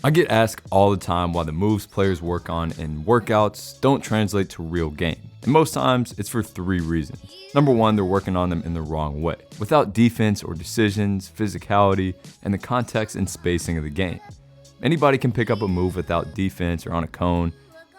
I get asked all the time why the moves players work on in workouts don't translate to real game. And most times, it's for 3 reasons. Number 1, they're working on them in the wrong way, without defense or decisions, physicality, and the context and spacing of the game. Anybody can pick up a move without defense or on a cone,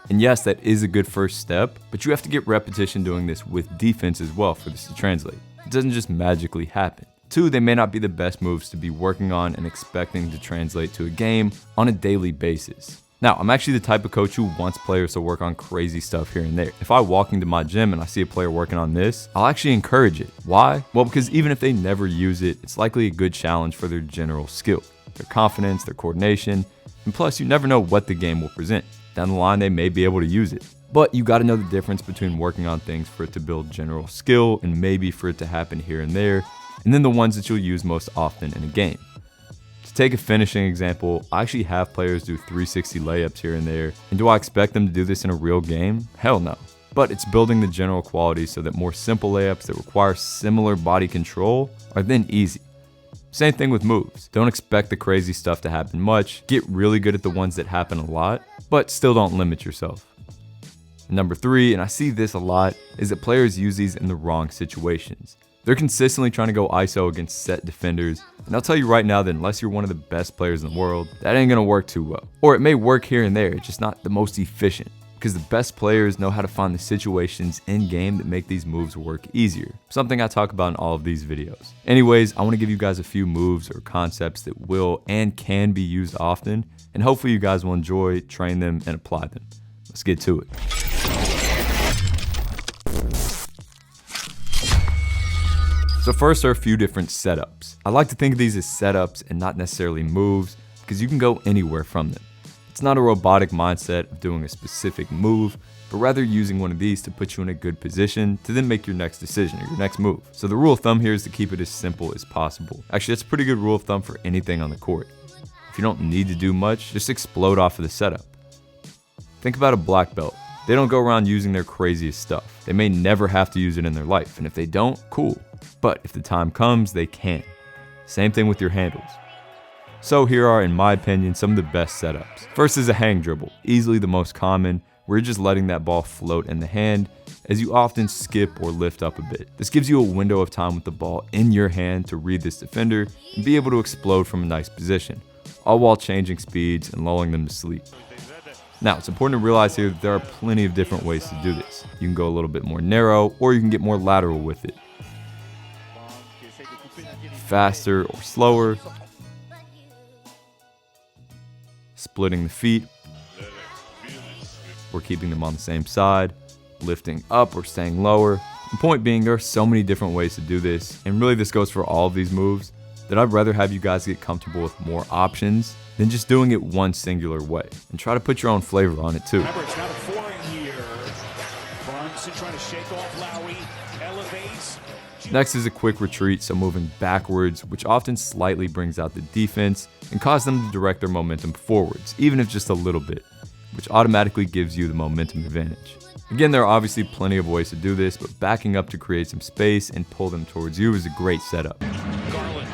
and yes, that is a good first step, but you have to get repetition doing this with defense as well for this to translate. It doesn't just magically happen. 2, they may not be the best moves to be working on and expecting to translate to a game on a daily basis. Now, I'm actually the type of coach who wants players to work on crazy stuff here and there. If I walk into my gym and I see a player working on this, I'll actually encourage it. Why? Well, because even if they never use it, it's likely a good challenge for their general skill, their confidence, their coordination, and plus you never know what the game will present. Down the line, they may be able to use it. But you gotta know the difference between working on things for it to build general skill and maybe for it to happen here and there, and then the ones that you'll use most often in a game. To take a finishing example, I actually have players do 360 layups here and there, and do I expect them to do this in a real game? Hell no. But it's building the general qualities so that more simple layups that require similar body control are then easy. Same thing with moves. Don't expect the crazy stuff to happen much, get really good at the ones that happen a lot, but still don't limit yourself. Number 3, and I see this a lot, is that players use these in the wrong situations. They're consistently trying to go ISO against set defenders, and I'll tell you right now that unless you're one of the best players in the world, that ain't gonna work too well. Or it may work here and there, it's just not the most efficient, because the best players know how to find the situations in game that make these moves work easier. Something I talk about in all of these videos. Anyways, I wanna give you guys a few moves or concepts that will and can be used often, and hopefully you guys will enjoy, train them, and apply them. Let's get to it. So first are a few different setups. I like to think of these as setups and not necessarily moves because you can go anywhere from them. It's not a robotic mindset of doing a specific move, but rather using one of these to put you in a good position to then make your next decision or your next move. So the rule of thumb here is to keep it as simple as possible. Actually, that's a pretty good rule of thumb for anything on the court. If you don't need to do much, just explode off of the setup. Think about a black belt. They don't go around using their craziest stuff. They may never have to use it in their life, and if they don't, cool. But if the time comes, they can. Same thing with your handles. So here are, in my opinion, some of the best setups. First is a hang dribble, easily the most common, where you're just letting that ball float in the hand as you often skip or lift up a bit. This gives you a window of time with the ball in your hand to read this defender and be able to explode from a nice position, all while changing speeds and lulling them to sleep. Now, it's important to realize here that there are plenty of different ways to do this. You can go a little bit more narrow, or you can get more lateral with it. Faster or slower. Splitting the feet, or keeping them on the same side. Lifting up or staying lower. The point being, there are so many different ways to do this, and really this goes for all of these moves, that I'd rather have you guys get comfortable with more options than just doing it one singular way, and try to put your own flavor on it too. Remember, it's not a foreign here. Brunson trying to shake off Lowry, elevates. Next is a quick retreat, so moving backwards, which often slightly brings out the defense and causes them to direct their momentum forwards, even if just a little bit, which automatically gives you the momentum advantage. Again, there are obviously plenty of ways to do this, but backing up to create some space and pull them towards you is a great setup. Garland.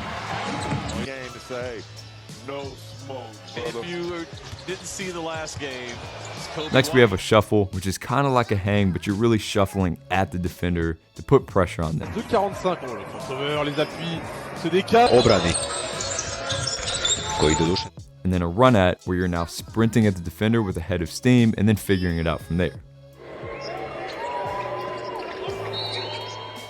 Game to say, no smoke. If you didn't see the last game, next we have a shuffle, which is kind of like a hang, but you're really shuffling at the defender to put pressure on them. 2,45 pour le sauveur, les appuis se décalent. And then a run at, where you're now sprinting at the defender with a head of steam and then figuring it out from there.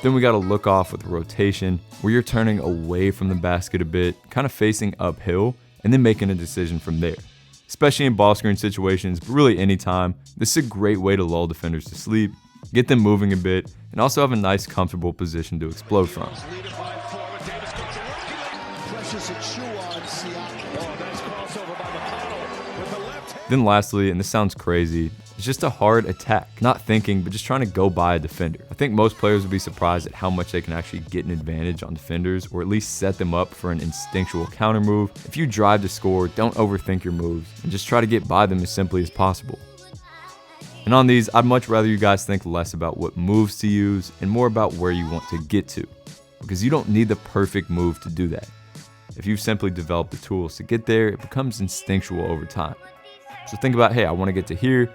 Then we got a look off with a rotation, where you're turning away from the basket a bit, kind of facing uphill, and then making a decision from there. Especially in ball screen situations, but really anytime, this is a great way to lull defenders to sleep, get them moving a bit, and also have a nice comfortable position to explode from. Then lastly, and this sounds crazy, it's just a hard attack. Not thinking, but just trying to go by a defender. I think most players would be surprised at how much they can actually get an advantage on defenders, or at least set them up for an instinctual counter move. If you drive to score, don't overthink your moves, and just try to get by them as simply as possible. And on these, I'd much rather you guys think less about what moves to use and more about where you want to get to, because you don't need the perfect move to do that. If you've simply developed the tools to get there, it becomes instinctual over time. So think about, hey, I want to get to here.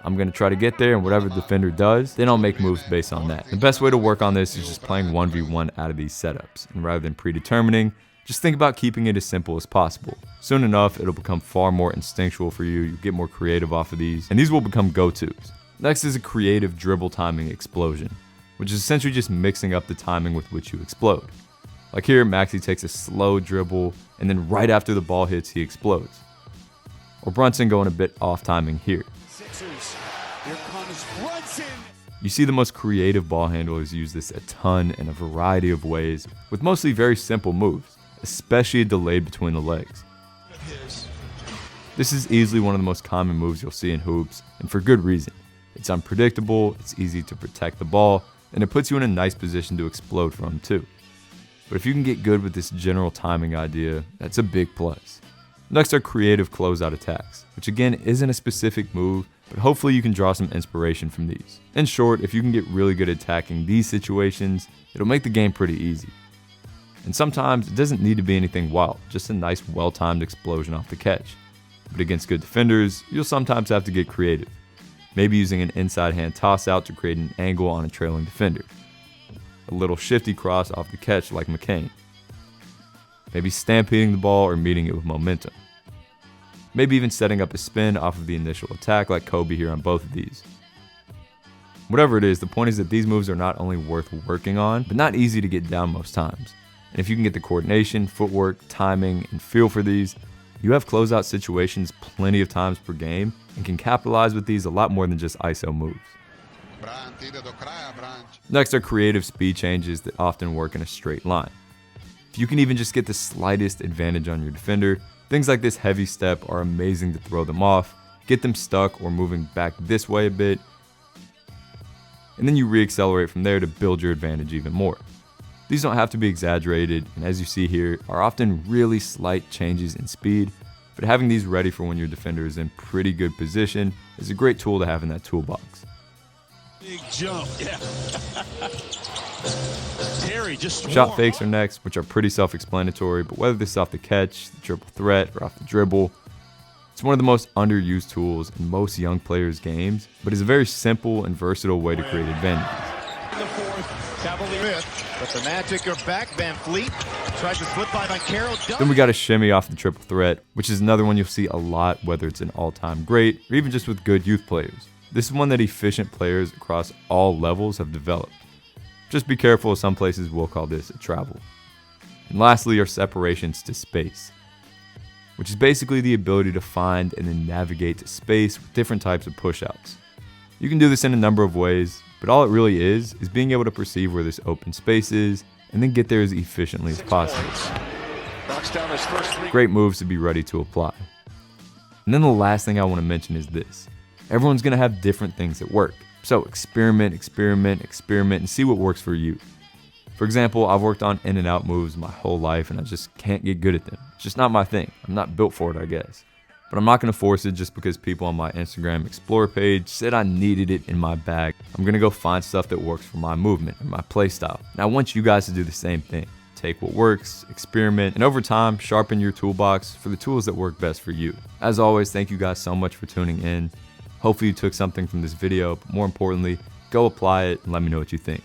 I'm going to try to get there, and whatever the defender does, then I'll make moves based on that. The best way to work on this is just playing 1v1 out of these setups. And rather than predetermining, just think about keeping it as simple as possible. Soon enough, it'll become far more instinctual for you. You'll get more creative off of these, and these will become go-tos. Next is a creative dribble timing explosion, which is essentially just mixing up the timing with which you explode. Like here, Maxey takes a slow dribble, and then right after the ball hits, he explodes. Or Brunson going a bit off timing here. Here comes Brunson. You see the most creative ball handlers use this a ton in a variety of ways, with mostly very simple moves, especially a delayed between the legs. This is easily one of the most common moves you'll see in hoops, and for good reason. It's unpredictable, it's easy to protect the ball, and it puts you in a nice position to explode from too. But if you can get good with this general timing idea, that's a big plus. Next are creative closeout attacks, which again isn't a specific move, but hopefully you can draw some inspiration from these. In short, if you can get really good at attacking these situations, it'll make the game pretty easy. And sometimes it doesn't need to be anything wild, just a nice well-timed explosion off the catch. But against good defenders, you'll sometimes have to get creative. Maybe using an inside hand toss out to create an angle on a trailing defender. A little shifty cross off the catch like McCain. Maybe stampeding the ball or meeting it with momentum. Maybe even setting up a spin off of the initial attack like Kobe here on both of these. Whatever it is, the point is that these moves are not only worth working on, but not easy to get down most times. And if you can get the coordination, footwork, timing, and feel for these, you have closeout situations plenty of times per game and can capitalize with these a lot more than just ISO moves. Next are creative speed changes that often work in a straight line. If you can even just get the slightest advantage on your defender, things like this heavy step are amazing to throw them off, get them stuck or moving back this way a bit, and then you re-accelerate from there to build your advantage even more. These don't have to be exaggerated, and as you see here, are often really slight changes in speed, but having these ready for when your defender is in pretty good position is a great tool to have in that toolbox. Big jump, yeah. Terry just Shot fakes are next, which are pretty self-explanatory, but whether this is off the catch, the triple threat, or off the dribble, it's one of the most underused tools in most young players' games, but is a very simple and versatile way to create advantages. The fourth, Cavalier, but the Magic are back. Van Fleet tries to slip by Banchero. Then we got a shimmy off the triple threat, which is another one you'll see a lot, whether it's an all-time great or even just with good youth players. This is one that efficient players across all levels have developed. Just be careful, some places will call this a travel. And lastly are separations to space, which is basically the ability to find and then navigate to space with different types of pushouts. You can do this in a number of ways, but all it really is being able to perceive where this open space is and then get there as efficiently as possible. Great moves to be ready to apply. And then the last thing I want to mention is this. Everyone's going to have different things that work. So experiment, and see what works for you. For example, I've worked on in and out moves my whole life and I just can't get good at them. It's just not my thing. I'm not built for it, I guess. But I'm not going to force it just because people on my Instagram Explorer page said I needed it in my bag. I'm going to go find stuff that works for my movement and my play style. And I want you guys to do the same thing. Take what works, experiment, and over time, sharpen your toolbox for the tools that work best for you. As always, thank you guys so much for tuning in. Hopefully you took something from this video, but more importantly, go apply it and let me know what you think.